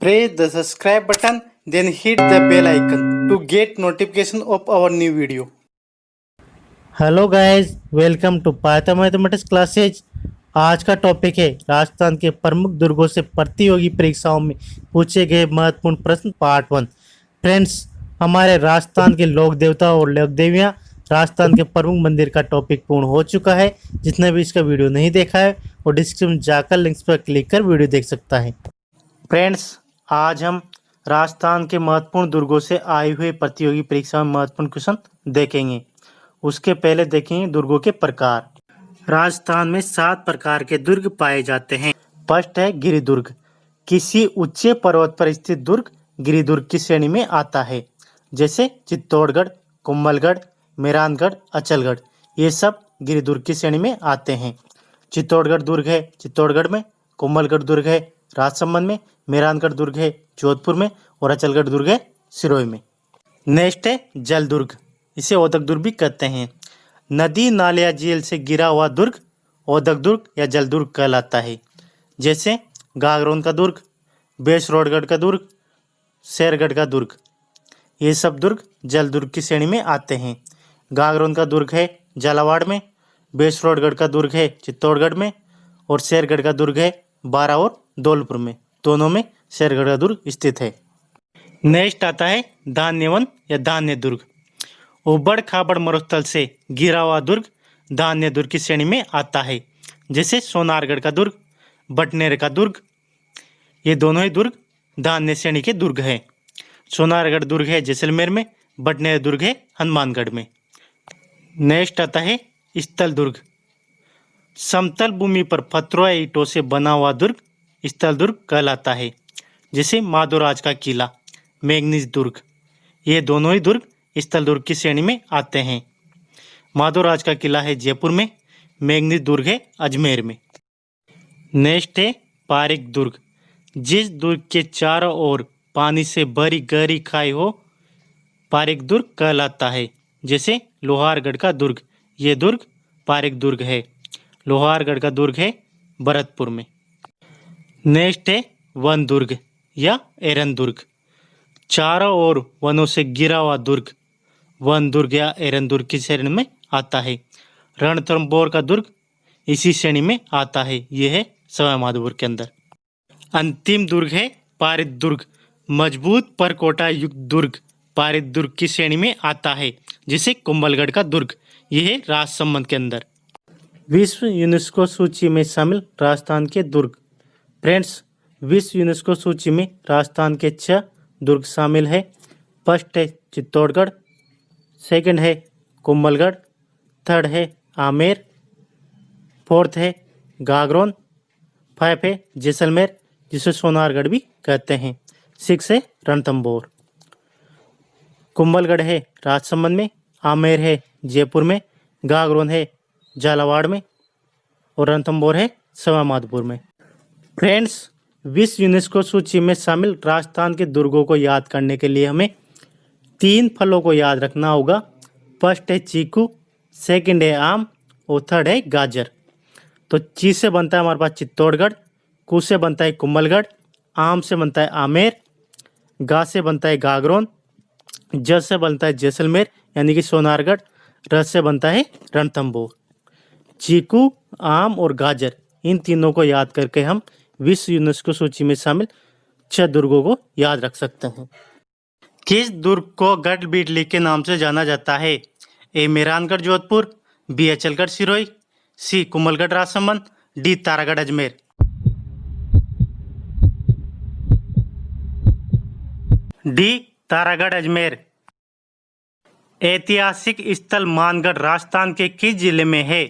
Press the subscribe button, then hit the bell icon to get notification of our new video. Hello guys, welcome to Python mathematics classes. आज का topic है राजस्थान के प्रमुख दुर्गों से प्रतियोगी परीक्षाओं में पूछे गए महत्वपूर्ण प्रश्न पार्ट 1। फ्रेंड्स, हमारे राजस्थान के लोक देवता और लोक देवियाँ राजस्थान के प्रमुख मंदिर का टॉपिक पूर्ण हो चुका है। जिसने भी इसका वीडियो नहीं देखा है वो डिस्क्रिप्शन में जाकर लिंक्स पर क्लिक कर वीडियो देख सकता है। फ्रेंड्स, आज हम राजस्थान के महत्वपूर्ण दुर्गों से आए हुए प्रतियोगी परीक्षा में महत्वपूर्ण क्वेश्चन देखेंगे। उसके पहले देखेंगे दुर्गों के प्रकार। राजस्थान में 7 प्रकार के दुर्ग पाए जाते हैं। फर्स्ट है गिरिदुर्ग। किसी ऊंचे पर्वत पर स्थित दुर्ग गिरिदुर्ग की श्रेणी में आता है। जैसे चित्तौड़गढ़, कुंभलगढ़, मेहरानगढ़, अचलगढ़, ये सब गिरिदुर्ग की श्रेणी में आते हैं। चित्तौड़गढ़ दुर्ग है चित्तौड़गढ़ में, कुंभलगढ़ दुर्ग है राजसमंद में, मेहरानगढ़ दुर्ग है जोधपुर में और अचलगढ़ दुर्ग है सिरोही में। नेक्स्ट है जल दुर्ग। इसे ओदक दुर्ग भी कहते हैं। नदी नाले या झील से गिरा हुआ दुर्ग ओदक दुर्ग या जल दुर्ग कहलाता है। जैसे गागरोन का दुर्ग, बेसरोडगढ़ का दुर्ग, शेरगढ़ का दुर्ग, ये सब दुर्ग जल दुर्ग की श्रेणी में आते हैं। गागरोन का दुर्ग है झालावाड़ में, बेसरोडगढ़ का दुर्ग है चित्तौड़गढ़ में और शेरगढ़ का दुर्ग है बारा और धौलपुर में। दोनों में शेरगढ़ का दुर्ग स्थित है। नेक्स्ट आता है धान्यवन या धान्य दुर्ग। उबड़ खाबड़ मरुस्थल से घिरा हुआ दुर्ग धान्य दुर्ग की श्रेणी में आता है। जैसे सोनारगढ़ का दुर्ग, बटनेर का दुर्ग, ये दोनों ही दुर्ग धान्य श्रेणी के दुर्ग हैं। सोनारगढ़ दुर्ग है जैसलमेर में, बटनेर दुर्ग है हनुमानगढ़ में। नेक्स्ट आता है स्थल दुर्ग। समतल भूमि पर पत्थरों या ईंटों से बना हुआ दुर्ग स्थल दुर्ग कहलाता है। जैसे माधोराज का किला, मैग्नीज दुर्ग, ये दोनों ही दुर्ग स्थल दुर्ग की श्रेणी में आते हैं। माधोराज का किला है जयपुर में, मैग्नीज दुर्ग है अजमेर में। नेक्स्ट है पारिक दुर्ग। जिस दुर्ग के चारों ओर पानी से भरी गहरी खाई हो पारिक दुर्ग कहलाता है। जैसे लोहारगढ़ का दुर्ग, ये दुर्ग पारिक दुर्ग है। लोहारगढ़ का दुर्ग है भरतपुर में। नेक्स्ट है वन दुर्ग या एरन दुर्ग। चारों ओर वनों से घिरा हुआ दुर्ग वन दुर्ग या एरन दुर्ग की श्रेणी में आता है। रणथंभौर का दुर्ग इसी श्रेणी में आता है। यह है सवाईमाधोपुर के अंदर। अंतिम दुर्ग है पारित दुर्ग। मजबूत परकोटा युक्त दुर्ग पारित दुर्ग की श्रेणी में आता है। जिसे कुंभलगढ़ का दुर्ग, यह है राजसमंद के अंदर। विश्व यूनेस्को सूची में शामिल राजस्थान के दुर्ग। फ्रेंड्स, विश्व यूनेस्को सूची में राजस्थान के 6 दुर्ग शामिल है। फर्स्ट है चित्तौड़गढ़, सेकंड है कुंभलगढ़, थर्ड है आमेर, फोर्थ है गागरोन, 5 है जैसलमेर जिसे सोनारगढ़ भी कहते हैं, 6 है रणथंभौर। कुंभलगढ़ है राजसमंद में, आमेर है जयपुर में, गागरोन है झालावाड़ में और रणथंभौर है सवाईमाधोपुर में। फ्रेंड्स, विश्व यूनेस्को सूची में शामिल राजस्थान के दुर्गों को याद करने के लिए हमें 3 फलों को याद रखना होगा। फर्स्ट है चीकू, सेकंड है आम और थर्ड है गाजर। तो ची से बनता है हमारे पास चित्तौड़गढ़, कू से बनता है कुंभलगढ़, आम से बनता है आमेर, गा से बनता है गागरोन, ज से बनता है जैसलमेर यानी कि सोनारगढ़, र से बनता है रणथंभौर। चीकू, आम और गाजर, इन तीनों को याद करके हम विश्व यूनेस्को सूची में शामिल 6 दुर्गों को याद रख सकते हैं। किस दुर्ग को गढ़ बिजली के नाम से जाना जाता है? ए मेहरानगढ़ जोधपुर, बी अचलगढ़ सिरोही, सी कुंभलगढ़ राजसमंद, डी तारागढ़ अजमेर। डी तारागढ़ अजमेर। ऐतिहासिक स्थल मानगढ़ राजस्थान के किस जिले में है?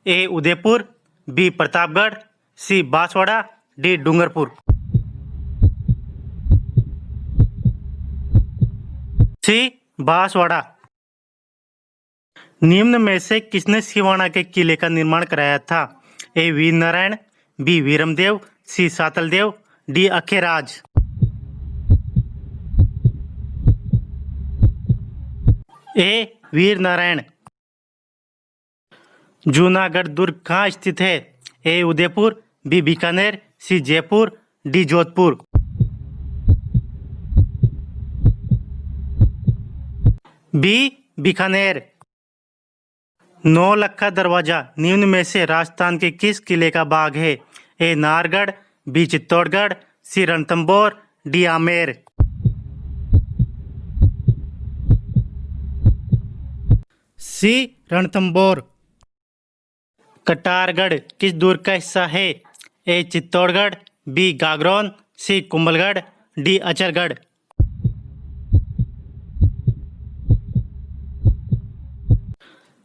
ए उदयपुर, बी प्रतापगढ़, सी बांसवाड़ा, डी डूंगरपुर। सी बांसवाड़ा। निम्न में से किसने सिवाना के किले का निर्माण कराया था? ए वीर नारायण, बी वीरमदेव, सी सातलदेव, डी अखेराज। ए वीर नारायण। जूनागढ़ दुर्ग कहाँ स्थित है? ए उदयपुर, बी बीकानेर, सी जयपुर, डी जोधपुर। बी बीकानेर। नौलखा दरवाजा निम्न में से राजस्थान के किस किले का भाग है? ए नाहरगढ़, बी चित्तौड़गढ़, सी रणथंभौर, डी आमेर। सी रणथंभौर। कटारगढ़ किस दुर्ग का हिस्सा है? ए चित्तौड़गढ़, बी गागरोन, सी कुंभलगढ़, डी अचलगढ़।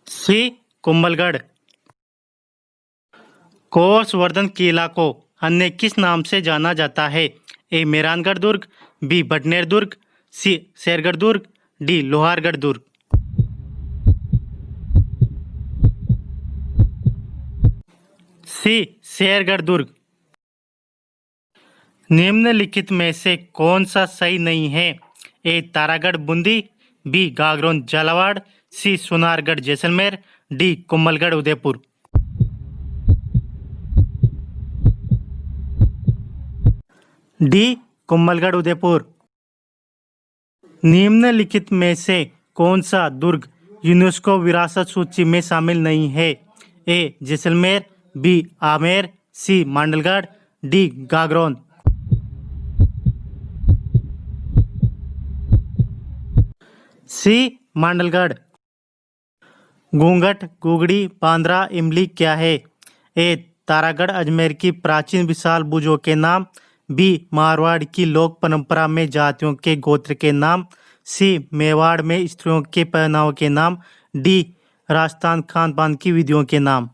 सी कुंभलगढ़। कोर्सवर्धन किला को अन्य किस नाम से जाना जाता है? ए मेहरानगढ़ दुर्ग, बी भटनेर दुर्ग, सी शेरगढ़ दुर्ग, डी लोहारगढ़ दुर्ग। सी शेरगढ़ दुर्ग। निम्नलिखित में से कौन सा सही नहीं है? ए तारागढ़ बूंदी, बी गागरोन झालावाड़, सी सोनारगढ़ जैसलमेर, डी कुंभलगढ़ उदयपुर। डी कुंभलगढ़ उदयपुर। निम्नलिखित में से कौन सा दुर्ग यूनेस्को विरासत सूची में शामिल नहीं है? ए जैसलमेर, बी आमेर, सी मांडलगढ़, डी गागरोन। सी मांडलगढ़। घूंघट, गुगड़ी, बांद्रा, इमली क्या है? ए तारागढ़ अजमेर की प्राचीन विशाल भुजों के नाम, बी मारवाड़ की लोक परंपरा में जातियों के गोत्र के नाम, सी मेवाड़ में स्त्रियों के पहनाव के नाम, डी राजस्थान खान पान की विधियों के नाम।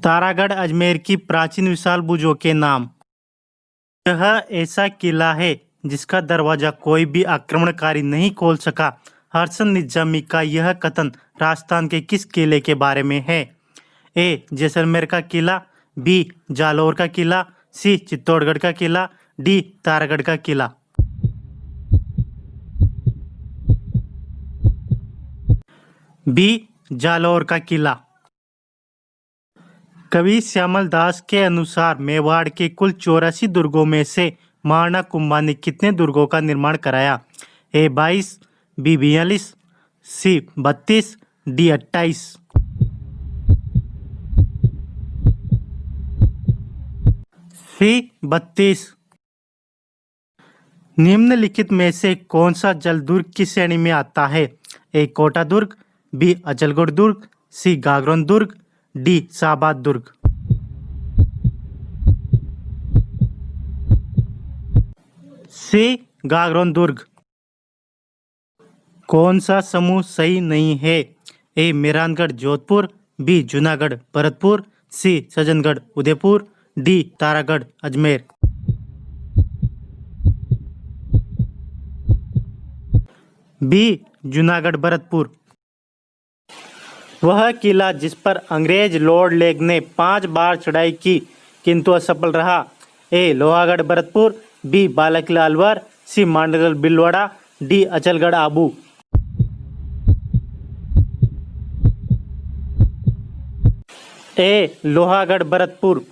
तारागढ़ अजमेर की प्राचीन विशाल भुजों के नाम। यह ऐसा किला है जिसका दरवाजा कोई भी आक्रमणकारी नहीं खोल सका। हर्षन निजामी का यह कथन राजस्थान के किस किले के बारे में है? ए जैसलमेर का किला, बी जालौर का किला, सी चित्तौड़गढ़ का किला, डी तारागढ़ का किला। बी जालौर का किला। कवि श्यामल दास के अनुसार मेवाड़ के कुल 84 दुर्गों में से महाराणा कुंभा ने कितने दुर्गों का निर्माण कराया? ए 22, बी 42, सी 32, डी 28। सी 32। निम्नलिखित में से कौन सा जल दुर्ग की श्रेणी में आता है? ए कोटा दुर्ग, बी अचलगढ़ दुर्ग, सी गागरोन दुर्ग, डी शाहबाद दुर्ग। सी गागरोन दुर्ग। कौन सा समूह सही नहीं है? ए मेहरानगढ़ जोधपुर, बी जूनागढ़ भरतपुर, सी सज्जनगढ़ उदयपुर, डी तारागढ़ अजमेर। बी जूनागढ़ भरतपुर। वह किला जिस पर अंग्रेज लॉर्ड लेग ने 5 बार चढ़ाई की किंतु असफल रहा। ए लोहागढ़ भरतपुर, बी बालाकिला अलवर, सी मांडलगढ़ बिलवाड़ा, डी अचलगढ़ आबू। ए लोहागढ़ भरतपुर।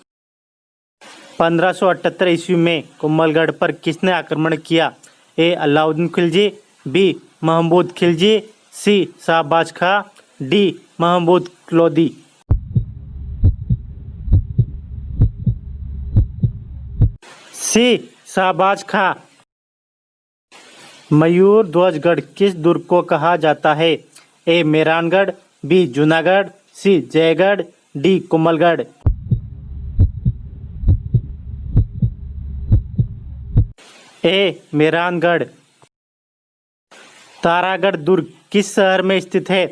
1578 ईस्वी में कुंभलगढ़ पर किसने आक्रमण किया? ए अलाउद्दीन खिलजी, बी महमूद खिलजी, सी शाहबाज खां, डी महमूद लोदी। सी शाहबाज खां। मयूर ध्वजगढ़ किस दुर्ग को कहा जाता है? ए मेहरानगढ़, बी जूनागढ़, सी जयगढ़, डी कुंभलगढ़। ए मेहरानगढ़। तारागढ़ दुर्ग किस शहर में स्थित है?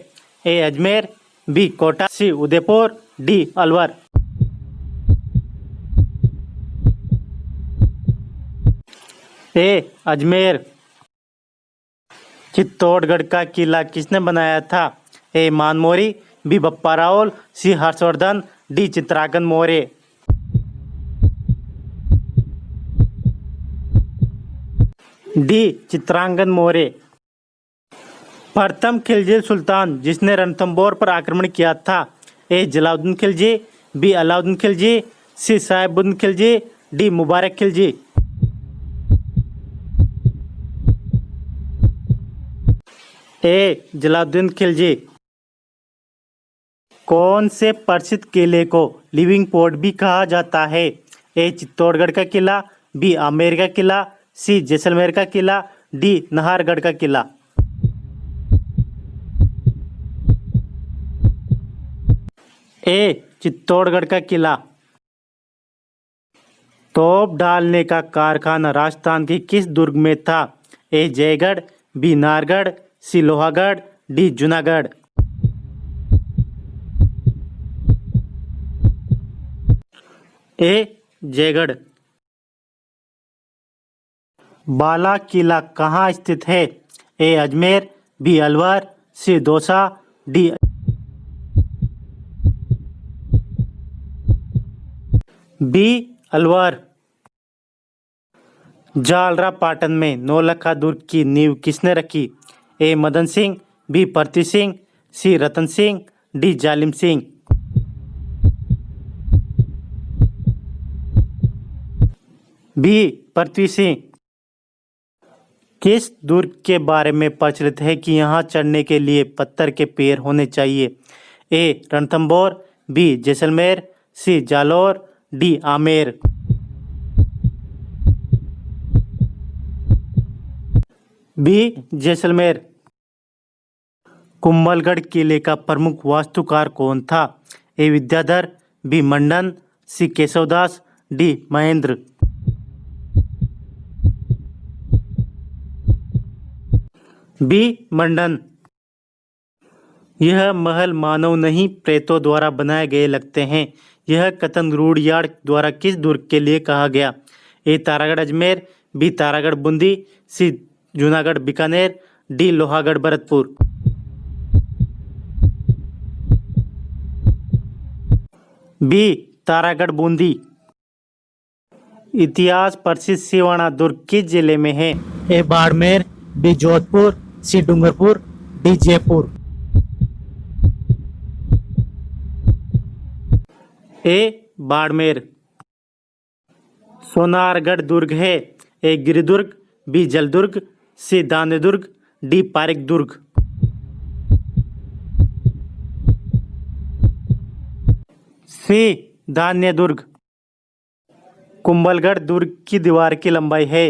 ए अजमेर, बी कोटा, सी उदयपुर, डी अलवर। ए अजमेर। चित्तौड़गढ़ का किला किसने बनाया था? ए मानमोरी, बी बप्पा रावल, सी हर्षवर्धन, डी चित्रांगन मौर्य। डी चित्रांगन मौर्य। प्रथम खिलजी सुल्तान जिसने रणथंभौर पर आक्रमण किया था? ए जलालुद्दीन खिलजी, बी अलाउद्दीन खिलजी, सी साहिबुद्दीन खिलजी, डी मुबारक खिलजी। ए जलालुद्दीन खिलजी। कौन से प्रसिद्ध किले को लिविंग पोर्ट भी कहा जाता है? ए चित्तौड़गढ़ का किला, बी आमेर का किला, सी जैसलमेर का किला, डी नाहरगढ़ का किला। ए चित्तौड़गढ़ का किला। तोप डालने का कारखाना राजस्थान के किस दुर्ग में था? ए जयगढ़, बी नाहरगढ़, सी लोहागढ़, डी जूनागढ़। ए जयगढ़। बाला किला कहाँ स्थित है? ए अजमेर, बी अलवर, सी दौसा, डी बी अलवर। जालरा पाटन में नौलखा दुर्ग की नींव किसने रखी? ए मदन सिंह, बी पृथ्वी सिंह, सी रतन सिंह, डी जालिम सिंह। बी पृथ्वी सिंह। किस दुर्ग के बारे में प्रचलित है कि यहाँ चढ़ने के लिए पत्थर के पैर होने चाहिए? ए रणथंभौर, बी जैसलमेर, सी जालौर, डी आमेर। बी जैसलमेर। कुंभलगढ़ किले का प्रमुख वास्तुकार कौन था? ए विद्याधर, बी मंडन, सी केशवदास, डी महेंद्र। बी मंडन। यह महल मानव नहीं प्रेतों द्वारा बनाए गए लगते हैं। यह कथन रूडयार्ड द्वारा किस दुर्ग के लिए कहा गया? ए तारागढ़ अजमेर, बी तारागढ़ बूंदी, सी जूनागढ़ बीकानेर, डी लोहागढ़ भरतपुर। बी तारागढ़ बूंदी। इतिहास प्रसिद्ध सिवाना दुर्ग किस जिले में है? ए बाड़मेर, बी जोधपुर, सी डूंगरपुर, डी जयपुर। ए बाड़मेर। सोनारगढ़ दुर्ग है। ए गिरिदुर्ग, बी जलदुर्ग, सी दान्य दुर्ग, डी पारिक दुर्ग। सी धान्य दुर्ग। कुंभलगढ़ दुर्ग की दीवार की लंबाई है?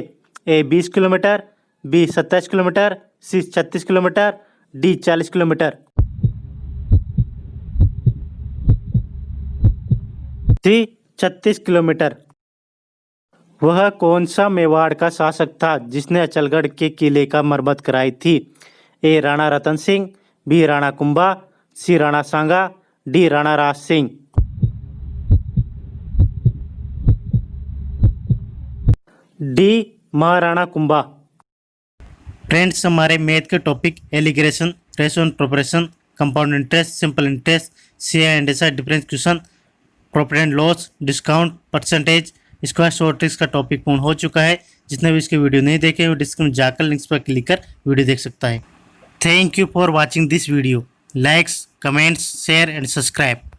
ए 20 किलोमीटर, बी 27 किलोमीटर, सी 36 किलोमीटर, डी 40 किलोमीटर। सी 36 किलोमीटर। वह कौन सा मेवाड़ का शासक था जिसने अचलगढ़ के किले का मरम्मत कराई थी? A Rana Ratan Singh, B Rana Kumbha, C Rana Sanga, D Rana Raj Singh. D Maharana Kumbha. Friends, हमारे मैथ के topic alligation, ratio and proportion, compound interest, simple interest, C and S difference question, profit and loss, discount, percentage, square short tricks का टॉपिक पूर्ण हो चुका है। जिसने भी इसके वीडियो नहीं देखे वो डिस्क्रिप्शन में जाकर लिंक्स पर क्लिक कर वीडियो देख सकता है। Thank you for watching this video. Likes, comments, share and subscribe.